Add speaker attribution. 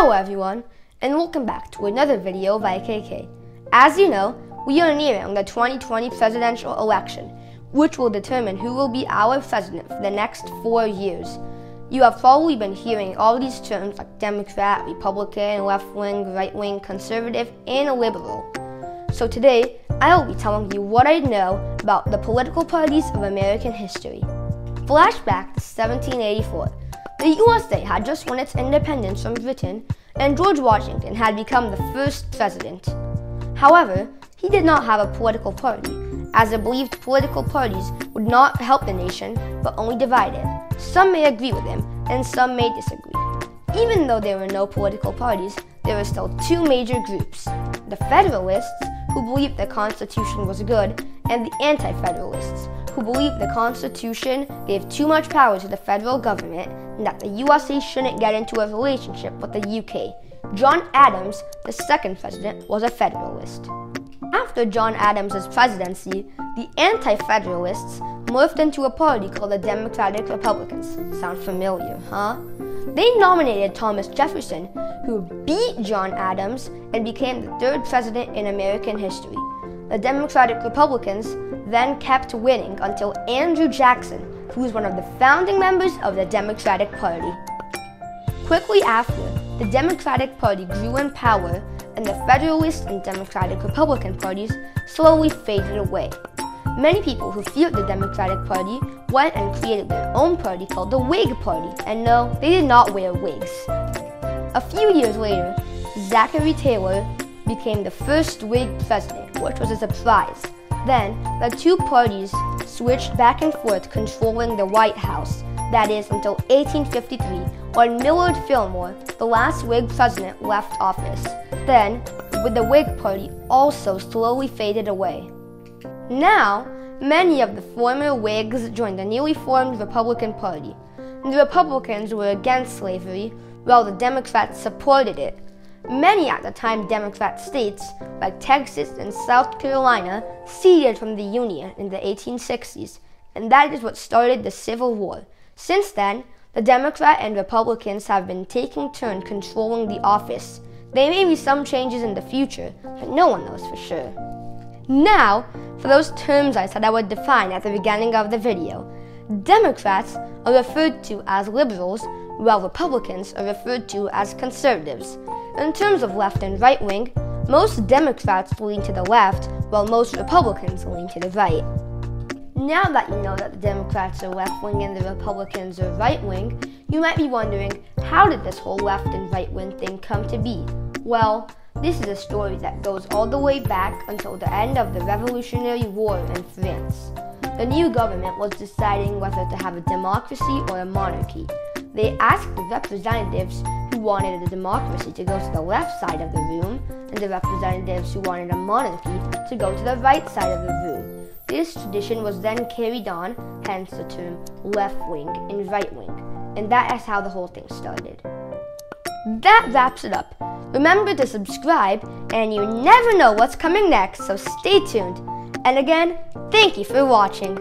Speaker 1: Hello everyone, and welcome back to another video by KK. As you know, we are nearing the 2020 presidential election, which will determine who will be our president for the next 4 years. You have probably been hearing all these terms like Democrat, Republican, left-wing, right-wing, conservative, and liberal. So today, I will be telling you what I know about the political parties of American history. Flashback to 1784. The USA had just won its independence from Britain, and George Washington had become the first president. However, he did not have a political party, as he believed political parties would not help the nation, but only divide it. Some may agree with him, and some may disagree. Even though there were no political parties, there were still two major groups: the Federalists, who believed the Constitution was good, and the Anti-Federalists, who believed the Constitution gave too much power to the federal government and that the USA shouldn't get into a relationship with the UK. John Adams, the second president, was a Federalist. After John Adams' presidency, the Anti-Federalists morphed into a party called the Democratic Republicans. Sound familiar, huh? They nominated Thomas Jefferson, who beat John Adams and became the third president in American history. The Democratic Republicans then kept winning until Andrew Jackson, who was one of the founding members of the Democratic Party. Quickly after, the Democratic Party grew in power, and the Federalist and Democratic Republican parties slowly faded away. Many people who feared the Democratic Party went and created their own party called the Whig Party, and no, they did not wear wigs. A few years later, Zachary Taylor became the first Whig president, which was a surprise. Then, the two parties switched back and forth controlling the White House, that is, until 1853, when Millard Fillmore, the last Whig president, left office. Then, the Whig Party also slowly faded away. Now, many of the former Whigs joined the newly formed Republican Party. The Republicans were against slavery, while the Democrats supported it. Many at the time Democrat states, like Texas and South Carolina, seceded from the Union in the 1860s, and that is what started the Civil War. Since then, the Democrat and Republicans have been taking turns controlling the office. There may be some changes in the future, but no one knows for sure. Now, for those terms I said I would define at the beginning of the video. Democrats are referred to as liberals, while Republicans are referred to as conservatives. In terms of left and right wing, most Democrats lean to the left, while most Republicans lean to the right. Now that you know that the Democrats are left wing and the Republicans are right wing, you might be wondering, how did this whole left and right wing thing come to be? Well, this is a story that goes all the way back until the end of the Revolutionary War in France. The new government was deciding whether to have a democracy or a monarchy. They asked the representatives who wanted a democracy to go to the left side of the room, and the representatives who wanted a monarchy to go to the right side of the room. This tradition was then carried on, hence the term left wing and right wing, and that is how the whole thing started. That wraps it up. Remember to subscribe, and you never know what's coming next, so stay tuned. And again, thank you for watching.